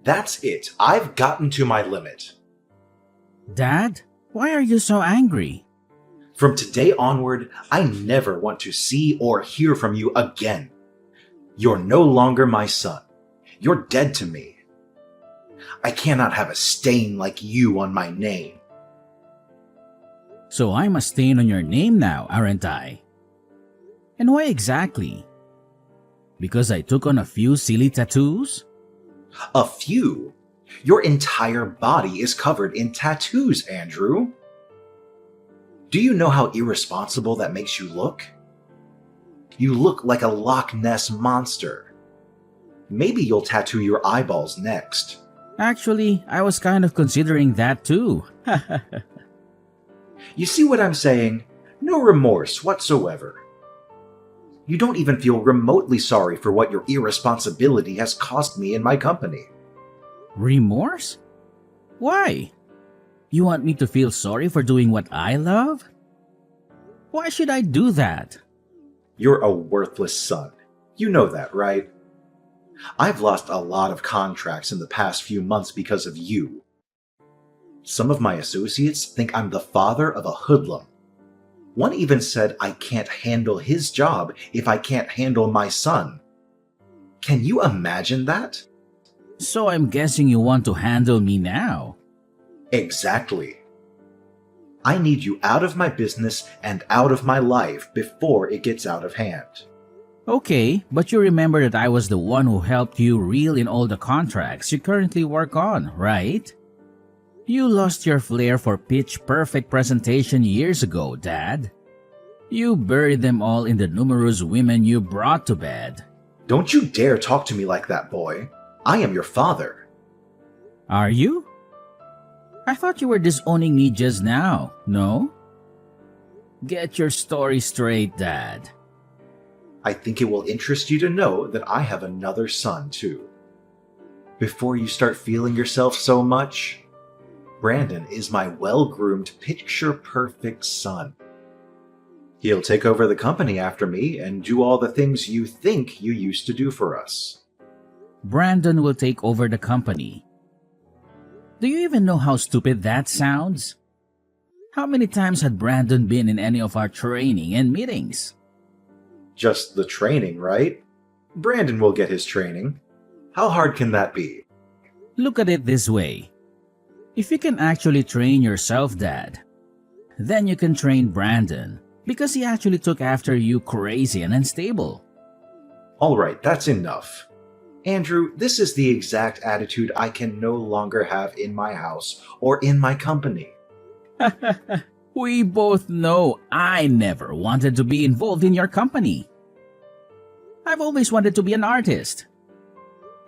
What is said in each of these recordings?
That's it. I've gotten to my limit. Dad, why are you so angry? From today onward, I never want to see or hear from you again. You're no longer my son. You're dead to me. I cannot have a stain like you on my name. So I'm a stain on your name now, aren't I? And why exactly? Because I took on a few silly tattoos? A few? Your entire body is covered in tattoos, Andrew. Do you know how irresponsible that makes you look? You look like a Loch Ness monster. Maybe you'll tattoo your eyeballs next. Actually, I was kind of considering that too. You see what I'm saying? No remorse whatsoever. You don't even feel remotely sorry for what your irresponsibility has cost me in my company. Remorse? Why? You want me to feel sorry for doing what I love? Why should I do that? You're a worthless son. You know that, right? I've lost a lot of contracts in the past few months because of you. Some of my associates think I'm the father of a hoodlum. One even said I can't handle his job if I can't handle my son. Can you imagine that? So I'm guessing you want to handle me now. Exactly. I need you out of my business and out of my life before it gets out of hand. Okay, but you remember that I was the one who helped you reel in all the contracts you currently work on, right? You lost your flair for pitch-perfect presentation years ago, Dad. You buried them all in the numerous women you brought to bed. Don't you dare talk to me like that, boy. I am your father. Are you? I thought you were disowning me just now, no? Get your story straight, Dad. I think it will interest you to know that I have another son, too. Before you start feeling yourself so much, Brandon is my well-groomed, picture-perfect son. He'll take over the company after me and do all the things you think you used to do for us. Brandon will take over the company. Do you even know how stupid that sounds? How many times had Brandon been in any of our training and meetings? Just the training, right? Brandon will get his training. How hard can that be? Look at it this way. If you can actually train yourself, Dad, then you can train Brandon because he actually took after you crazy and unstable. All right, that's enough. Andrew, this is the exact attitude I can no longer have in my house or in my company. We both know I never wanted to be involved in your company. I've always wanted to be an artist.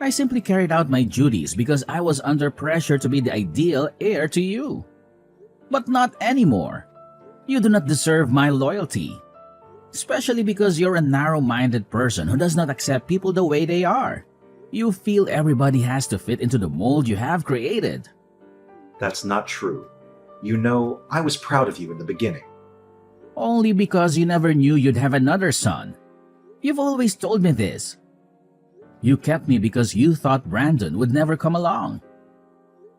I simply carried out my duties because I was under pressure to be the ideal heir to you. But not anymore. You do not deserve my loyalty. Especially because you're a narrow-minded person who does not accept people the way they are. You feel everybody has to fit into the mold you have created. That's not true. You know, I was proud of you in the beginning. Only because you never knew you'd have another son. You've always told me this. You kept me because you thought Brandon would never come along.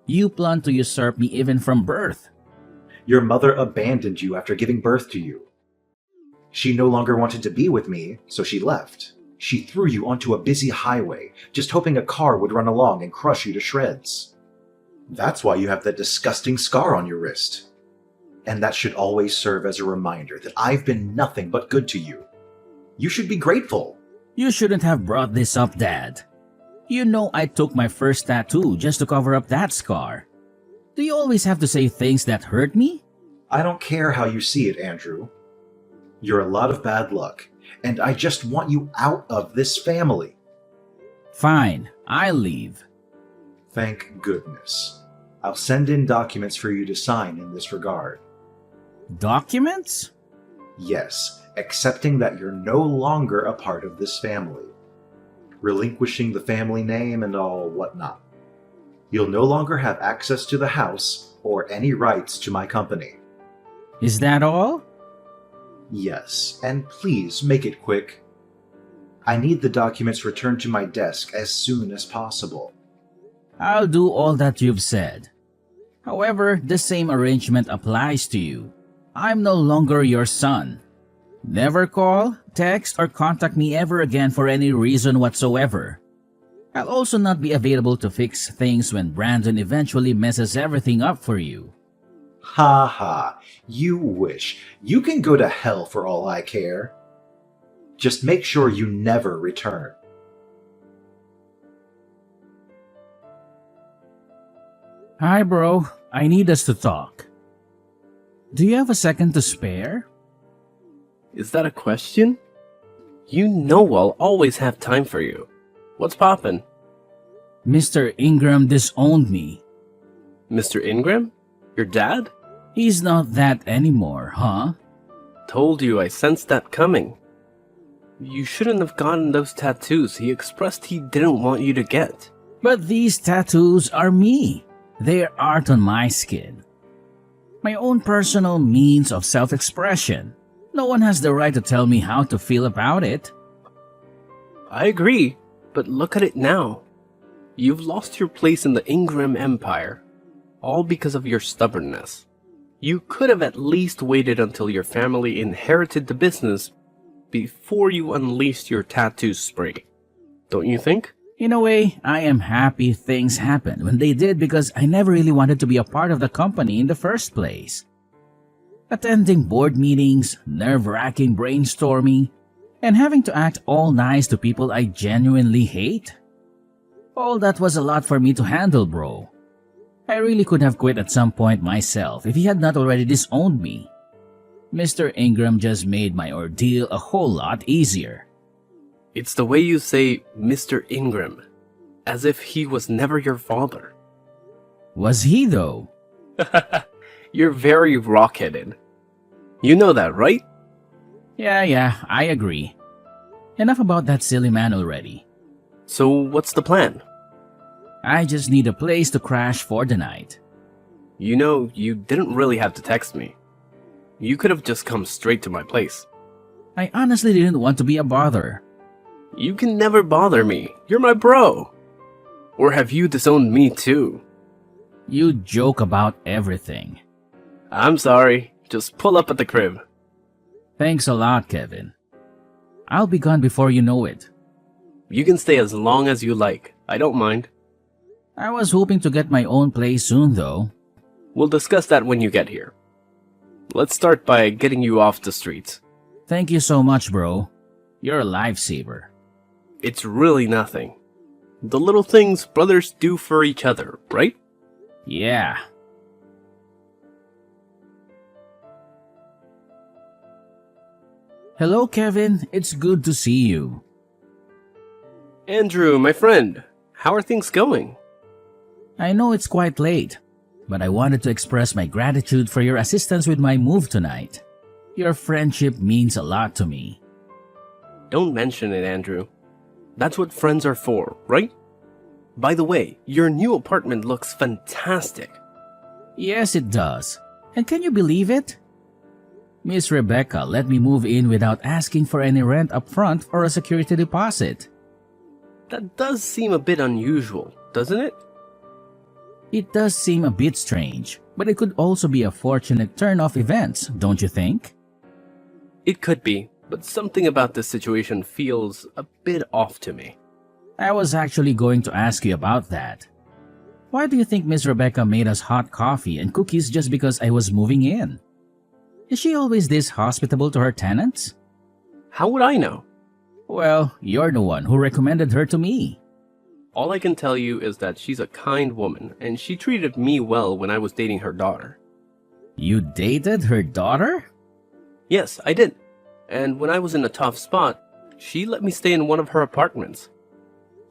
You planned to usurp me even from birth. Your mother abandoned you after giving birth to you. She no longer wanted to be with me, so she left. She threw you onto a busy highway, just hoping a car would run along and crush you to shreds. That's why you have that disgusting scar on your wrist. And that should always serve as a reminder that I've been nothing but good to you. You should be grateful. You shouldn't have brought this up, Dad. You know I took my first tattoo just to cover up that scar. Do you always have to say things that hurt me? I don't care how you see it, Andrew. You're a lot of bad luck, and I just want you out of this family. Fine, I'll leave. Thank goodness. I'll send in documents for you to sign in this regard. Documents? Yes, accepting that you're no longer a part of this family. Relinquishing the family name and all whatnot. You'll no longer have access to the house or any rights to my company. Is that all? Yes, and please make it quick. I need the documents returned to my desk as soon as possible. I'll do all that you've said. However, the same arrangement applies to you. I'm no longer your son. Never call, text, or contact me ever again for any reason whatsoever. I'll also not be available to fix things when Brandon eventually messes everything up for you. Ha ha, you wish. You can go to hell for all I care. Just make sure you never return. Hi bro, I need us to talk. Do you have a second to spare? Is that a question? You know I'll always have time for you. What's poppin'? Mr. Ingram disowned me. Mr. Ingram? Your dad? He's not that anymore, huh? Told you I sensed that coming. You shouldn't have gotten those tattoos he expressed he didn't want you to get. But these tattoos are me. They're art on my skin. My own personal means of self-expression. No one has the right to tell me how to feel about it. I agree, but look at it now. You've lost your place in the Ingram Empire, all because of your stubbornness. You could have at least waited until your family inherited the business before you unleashed your tattoo spree. Don't you think? In a way, I am happy things happened when they did because I never really wanted to be a part of the company in the first place. Attending board meetings, nerve-wracking brainstorming, and having to act all nice to people I genuinely hate. All that was a lot for me to handle, bro. I really could have quit at some point myself if he had not already disowned me. Mr. Ingram just made my ordeal a whole lot easier. It's the way you say Mr. Ingram, as if he was never your father. Was he though? You're very rock-headed. You know that, right? Yeah, I agree. Enough about that silly man already. So what's the plan? I just need a place to crash for the night. You know, you didn't really have to text me. You could have just come straight to my place. I honestly didn't want to be a bother. You can never bother me. You're my bro. Or have you disowned me too? You joke about everything. I'm sorry. Just pull up at the crib. Thanks a lot, Kevin. I'll be gone before you know it. You can stay as long as you like. I don't mind. I was hoping to get my own place soon, though. We'll discuss that when you get here. Let's start by getting you off the streets. Thank you so much, bro. You're a lifesaver. It's really nothing. The little things brothers do for each other, right? Yeah. Hello, Kevin. It's good to see you. Andrew, my friend, how are things going? I know it's quite late, but I wanted to express my gratitude for your assistance with my move tonight. Your friendship means a lot to me. Don't mention it, Andrew. That's what friends are for, right? By the way, your new apartment looks fantastic. Yes, it does. And can you believe it? Miss Rebecca let me move in without asking for any rent up front or a security deposit. That does seem a bit unusual, doesn't it? It does seem a bit strange, but it could also be a fortunate turn of events, don't you think? It could be, but something about this situation feels a bit off to me. I was actually going to ask you about that. Why do you think Miss Rebecca made us hot coffee and cookies just because I was moving in? Is she always this hospitable to her tenants? How would I know? Well, you're the one who recommended her to me. All I can tell you is that she's a kind woman, and she treated me well when I was dating her daughter. You dated her daughter? Yes, I did. And when I was in a tough spot, she let me stay in one of her apartments.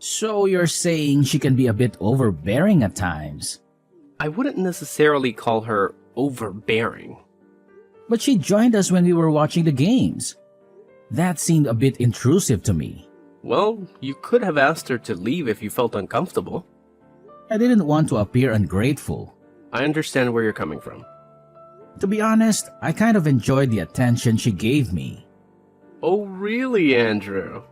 So you're saying she can be a bit overbearing at times? I wouldn't necessarily call her overbearing. But she joined us when we were watching the games. That seemed a bit intrusive to me. Well, you could have asked her to leave if you felt uncomfortable. I didn't want to appear ungrateful. I understand where you're coming from. To be honest, I kind of enjoyed the attention she gave me. Oh, really, Andrew?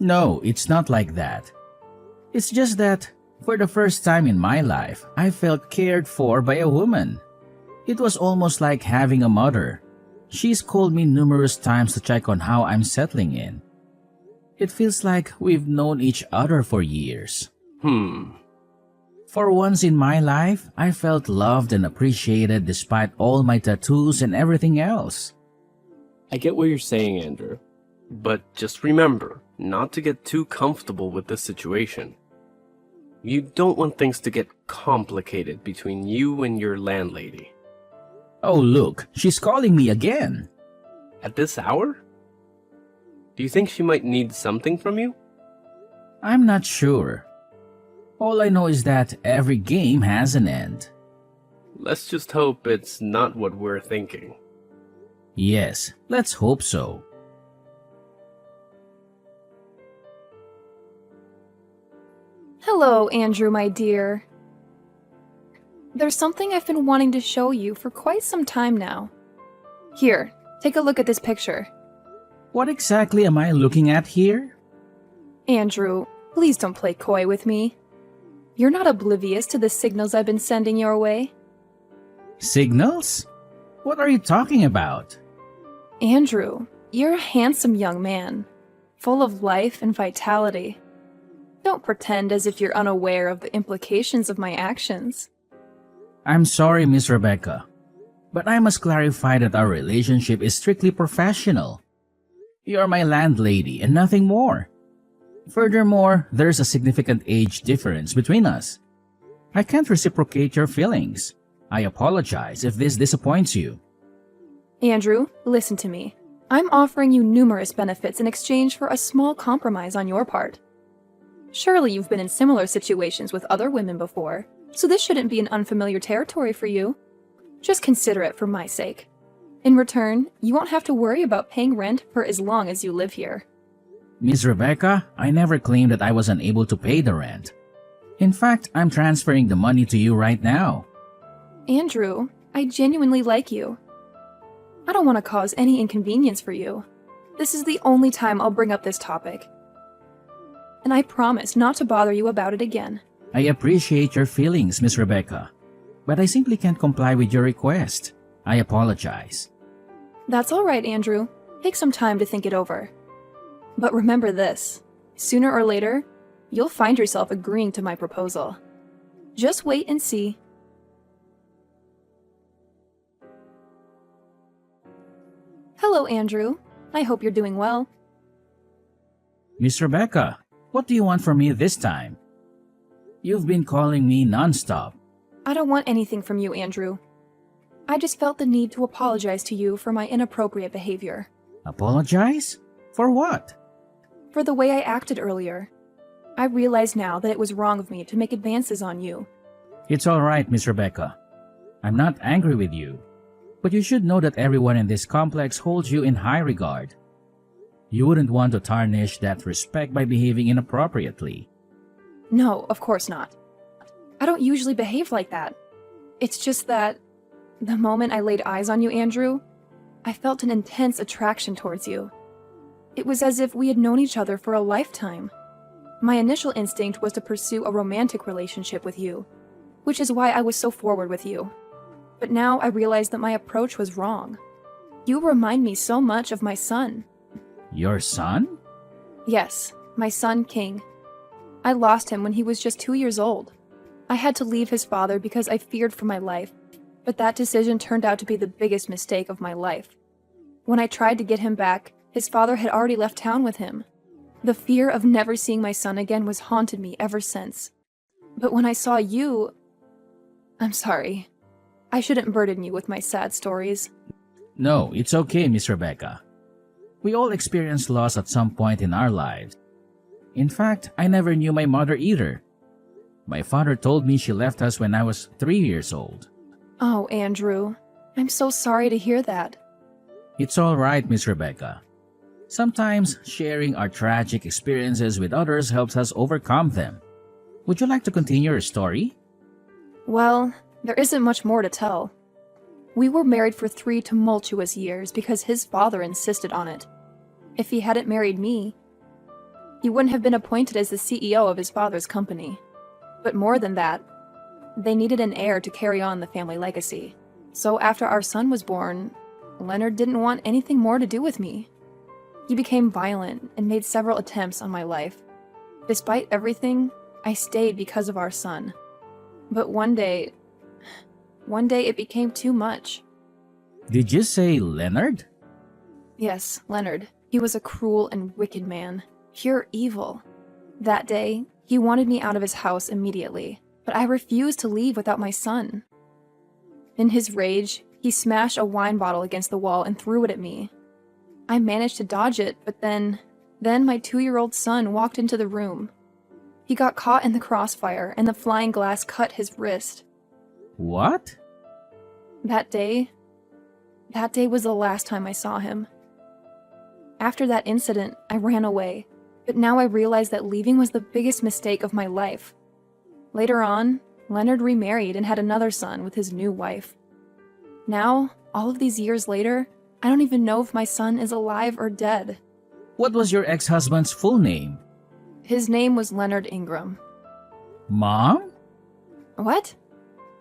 No, it's not like that. It's just that For the first time in my life, I felt cared for by a woman. It was almost like having a mother. She's called me numerous times to check on how I'm settling in. It feels like we've known each other for years. For once in my life, I felt loved and appreciated despite all my tattoos and everything else. I get what you're saying, Andrew. But just remember not to get too comfortable with this situation. You don't want things to get complicated between you and your landlady. Oh look, she's calling me again. At this hour? Do you think she might need something from you? I'm not sure. All I know is that every game has an end. Let's just hope it's not what we're thinking. Yes, let's hope so. Hello, Andrew, my dear. There's something I've been wanting to show you for quite some time now. Here, take a look at this picture. What exactly am I looking at here? Andrew, please don't play coy with me. You're not oblivious to the signals I've been sending your way. Signals? What are you talking about? Andrew, you're a handsome young man, full of life and vitality. Don't pretend as if you're unaware of the implications of my actions. I'm sorry, Miss Rebecca, but I must clarify that our relationship is strictly professional. You are my landlady and nothing more. Furthermore, there's a significant age difference between us. I can't reciprocate your feelings. I apologize if this disappoints you. Andrew, listen to me. I'm offering you numerous benefits in exchange for a small compromise on your part. Surely you've been in similar situations with other women before, so this shouldn't be an unfamiliar territory for you. Just consider it for my sake. In return, you won't have to worry about paying rent for as long as you live here. Miss Rebecca, I never claimed that I was unable to pay the rent. In fact, I'm transferring the money to you right now. Andrew, I genuinely like you. I don't want to cause any inconvenience for you. This is the only time I'll bring up this topic. And I promise not to bother you about it again. I appreciate your feelings, Miss Rebecca, but I simply can't comply with your request. I apologize. That's all right, Andrew. Take some time to think it over. But remember this, sooner or later, you'll find yourself agreeing to my proposal. Just wait and see. Hello, Andrew. I hope you're doing well. Miss Rebecca, what do you want from me this time? You've been calling me nonstop. I don't want anything from you, Andrew. I just felt the need to apologize to you for my inappropriate behavior. Apologize? For what? For the way I acted earlier. I realize now that it was wrong of me to make advances on you. It's all right, Miss Rebecca. I'm not angry with you, but you should know that everyone in this complex holds you in high regard. You wouldn't want to tarnish that respect by behaving inappropriately. No, of course not. I don't usually behave like that. It's just that the moment I laid eyes on you, Andrew, I felt an intense attraction towards you. It was as if we had known each other for a lifetime. My initial instinct was to pursue a romantic relationship with you, which is why I was so forward with you. But now I realize that my approach was wrong. You remind me so much of my son. Your son? Yes, my son, King. I lost him when he was just 2 years old. I had to leave his father because I feared for my life, but that decision turned out to be the biggest mistake of my life. When I tried to get him back, his father had already left town with him. The fear of never seeing my son again was haunted me ever since. But when I saw you... I'm sorry. I shouldn't burden you with my sad stories. No, it's okay, Miss Rebecca. We all experience loss at some point in our lives. In fact, I never knew my mother either. My father told me she left us when I was 3 years old. Oh, Andrew. I'm so sorry to hear that. It's all right, Miss Rebecca. Sometimes sharing our tragic experiences with others helps us overcome them. Would you like to continue your story? Well, there isn't much more to tell. We were married for 3 tumultuous years because his father insisted on it. If he hadn't married me, he wouldn't have been appointed as the CEO of his father's company. But more than that, they needed an heir to carry on the family legacy. So after our son was born, Leonard didn't want anything more to do with me. He became violent and made several attempts on my life. Despite everything, I stayed because of our son. But one day it became too much. Did you say Leonard? Yes, Leonard. He was a cruel and wicked man. Pure evil. That day, he wanted me out of his house immediately, but I refused to leave without my son. In his rage, he smashed a wine bottle against the wall and threw it at me. I managed to dodge it, but then my 2-year-old son walked into the room. He got caught in the crossfire, and the flying glass cut his wrist. What? That day was the last time I saw him. After that incident, I ran away, but now I realize that leaving was the biggest mistake of my life. Later on, Leonard remarried and had another son with his new wife. Now, all of these years later, I don't even know if my son is alive or dead. What was your ex-husband's full name? His name was Leonard Ingram. Mom? What?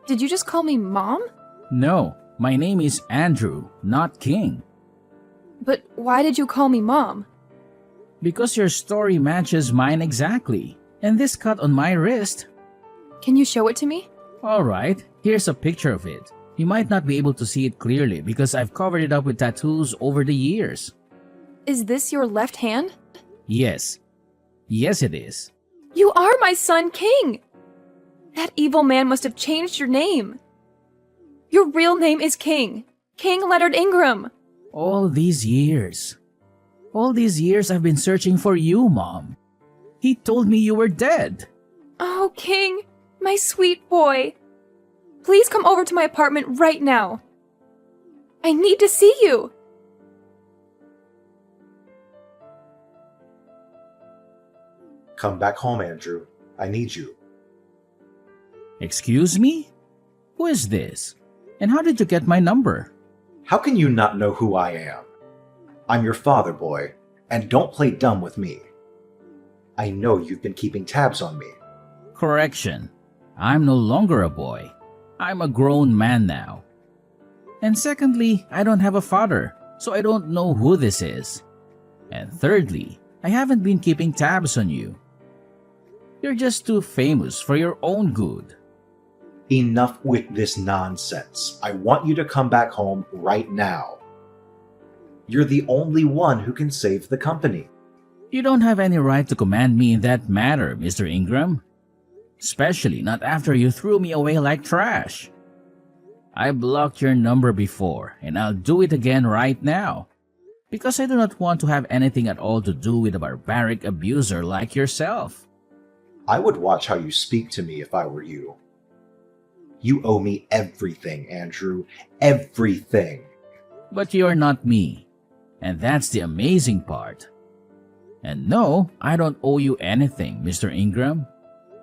Did you just call me Mom? No, my name is Andrew, not King. But why did you call me Mom? Because your story matches mine exactly. And this cut on my wrist. Can you show it to me? Alright, here's a picture of it. You might not be able to see it clearly because I've covered it up with tattoos over the years. Is this your left hand? Yes. Yes, it is. You are my son, King! That evil man must have changed your name. Your real name is King. King Leonard Ingram. All these years I've been searching for you, Mom. He told me you were dead. Oh, King, my sweet boy. Please come over to my apartment right now. I need to see you. Come back home, Andrew. I need you. Excuse me? Who is this? And how did you get my number? How can you not know who I am? I'm your father, boy, and don't play dumb with me. I know you've been keeping tabs on me. Correction. I'm no longer a boy. I'm a grown man now. And secondly, I don't have a father, so I don't know who this is. And thirdly, I haven't been keeping tabs on you. You're just too famous for your own good. Enough with this nonsense. I want you to come back home right now. You're the only one who can save the company. You don't have any right to command me in that matter, Mr. Ingram. Especially not after you threw me away like trash. I blocked your number before, and I'll do it again right now. Because I do not want to have anything at all to do with a barbaric abuser like yourself. I would watch how you speak to me if I were you. You owe me everything, Andrew. Everything. But you're not me. And that's the amazing part. And no, I don't owe you anything, Mr. Ingram.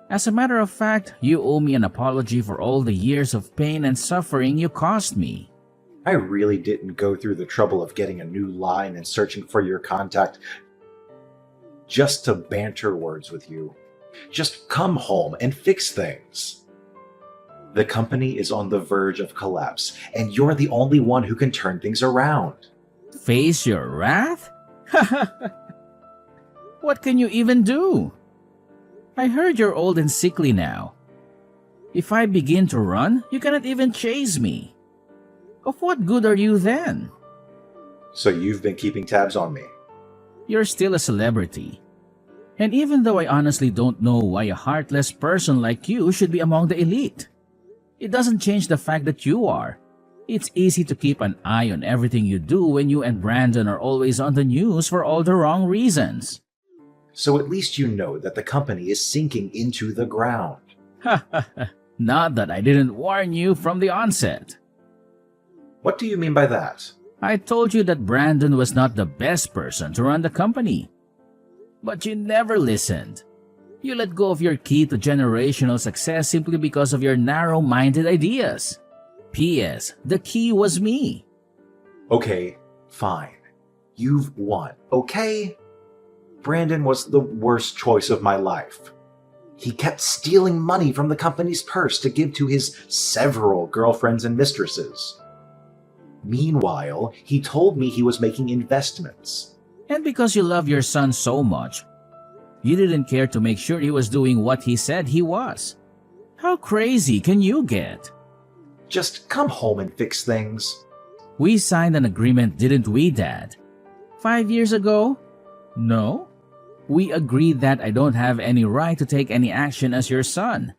As a matter of fact, you owe me an apology for all the years of pain and suffering you caused me. I really didn't go through the trouble of getting a new line and searching for your contact just to banter words with you. Just come home and fix things. The company is on the verge of collapse, and you're the only one who can turn things around. Face your wrath? What can you even do? I heard you're old and sickly now. If I begin to run, you cannot even chase me. Of what good are you then? So you've been keeping tabs on me. You're still a celebrity. And even though I honestly don't know why a heartless person like you should be among the elite, it doesn't change the fact that you are. It's easy to keep an eye on everything you do when you and Brandon are always on the news for all the wrong reasons. So at least you know that the company is sinking into the ground. Not that I didn't warn you from the onset. What do you mean by that? I told you that Brandon was not the best person to run the company. But you never listened. You let go of your key to generational success simply because of your narrow-minded ideas. P.S. The key was me. Okay, fine. You've won, okay? Brandon was the worst choice of my life. He kept stealing money from the company's purse to give to his several girlfriends and mistresses. Meanwhile, he told me he was making investments. And because you love your son so much, you didn't care to make sure he was doing what he said he was. How crazy can you get? Just come home and fix things. We signed an agreement, didn't we, Dad? 5 years ago? No. We agreed that I don't have any right to take any action as your son,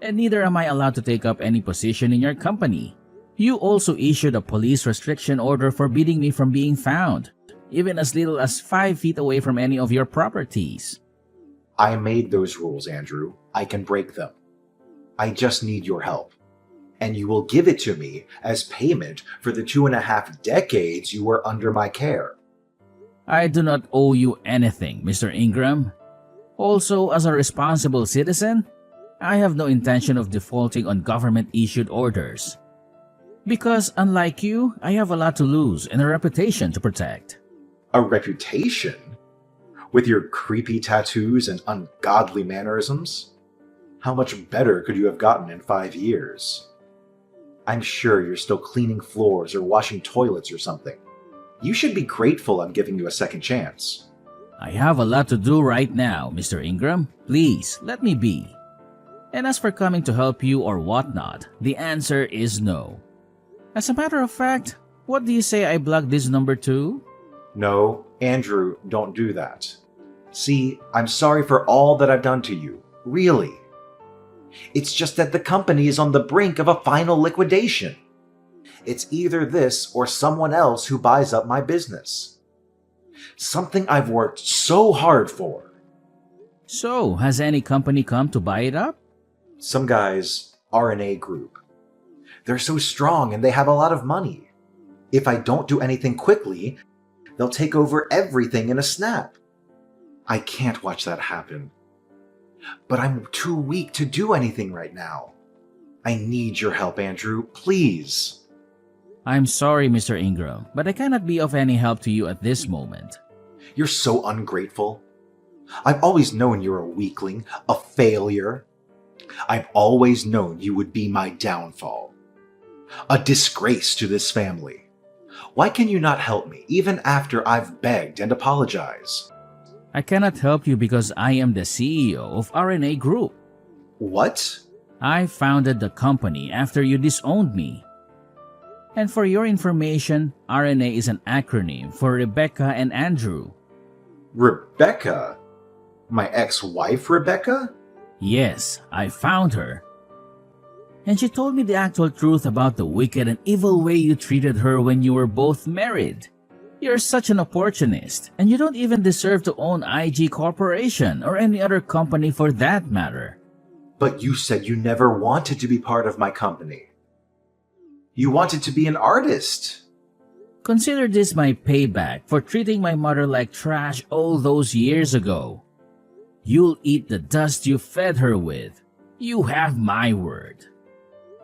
and neither am I allowed to take up any position in your company. You also issued a police restriction order forbidding me from being found, even as little as 5 feet away from any of your properties. I made those rules, Andrew. I can break them. I just need your help. And you will give it to me as payment for the 2.5 decades you were under my care. I do not owe you anything, Mr. Ingram. Also, as a responsible citizen, I have no intention of defaulting on government-issued orders. Because, unlike you, I have a lot to lose and a reputation to protect. A reputation? With your creepy tattoos and ungodly mannerisms? How much better could you have gotten in 5 years? I'm sure you're still cleaning floors or washing toilets or something. You should be grateful I'm giving you a second chance. I have a lot to do right now, Mr. Ingram. Please, let me be. And as for coming to help you or whatnot, the answer is no. As a matter of fact, what do you say I block this number too? No, Andrew, don't do that. See, I'm sorry for all that I've done to you. Really. It's just that the company is on the brink of a final liquidation. It's either this or someone else who buys up my business. Something I've worked so hard for. So, has any company come to buy it up? Some guys, R&A Group. They're so strong and they have a lot of money. If I don't do anything quickly, they'll take over everything in a snap. I can't watch that happen. But I'm too weak to do anything right now. I need your help, Andrew, please. I'm sorry, Mr. Ingram, but I cannot be of any help to you at this moment. You're so ungrateful. I've always known you're a weakling, a failure. I've always known you would be my downfall. A disgrace to this family. Why can you not help me, even after I've begged and apologized? I cannot help you because I am the CEO of RNA Group. What? I founded the company after you disowned me. And for your information, RNA is an acronym for Rebecca and Andrew. Rebecca? My ex-wife, Rebecca? Yes, I found her. And she told me the actual truth about the wicked and evil way you treated her when you were both married. You're such an opportunist, and you don't even deserve to own IG Corporation or any other company for that matter. But you said you never wanted to be part of my company. You wanted to be an artist. Consider this my payback for treating my mother like trash all those years ago. You'll eat the dust you fed her with. You have my word.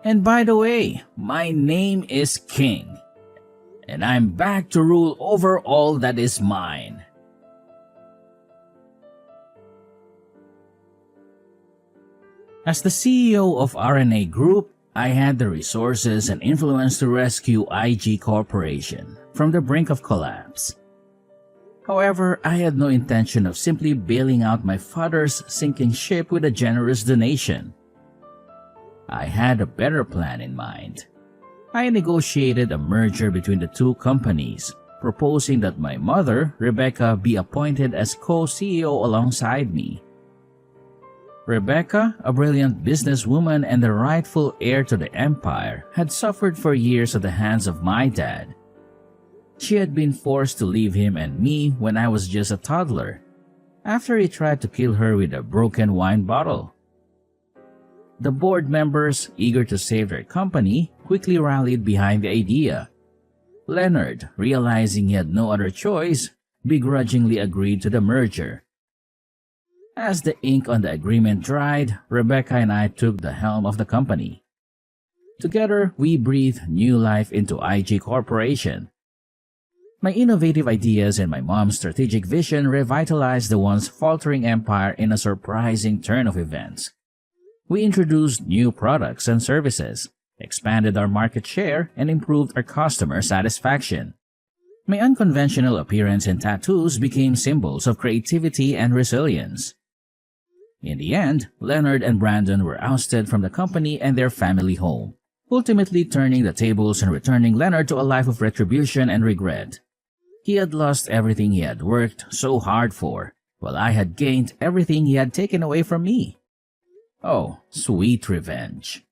And by the way, my name is King. And I'm back to rule over all that is mine. As the CEO of RNA Group, I had the resources and influence to rescue IG Corporation from the brink of collapse. However, I had no intention of simply bailing out my father's sinking ship with a generous donation. I had a better plan in mind. I negotiated a merger between the two companies, proposing that my mother, Rebecca, be appointed as co-CEO alongside me. Rebecca, a brilliant businesswoman and the rightful heir to the empire, had suffered for years at the hands of my dad. She had been forced to leave him and me when I was just a toddler, after he tried to kill her with a broken wine bottle. The board members, eager to save their company, quickly rallied behind the idea. Leonard, realizing he had no other choice, begrudgingly agreed to the merger. As the ink on the agreement dried, Rebecca and I took the helm of the company. Together, we breathed new life into IG Corporation. My innovative ideas and my mom's strategic vision revitalized the once faltering empire in a surprising turn of events. We introduced new products and services, expanded our market share, and improved our customer satisfaction. My unconventional appearance and tattoos became symbols of creativity and resilience. In the end, Leonard and Brandon were ousted from the company and their family home, ultimately turning the tables and returning Leonard to a life of retribution and regret. He had lost everything he had worked so hard for, while I had gained everything he had taken away from me. Oh, sweet revenge.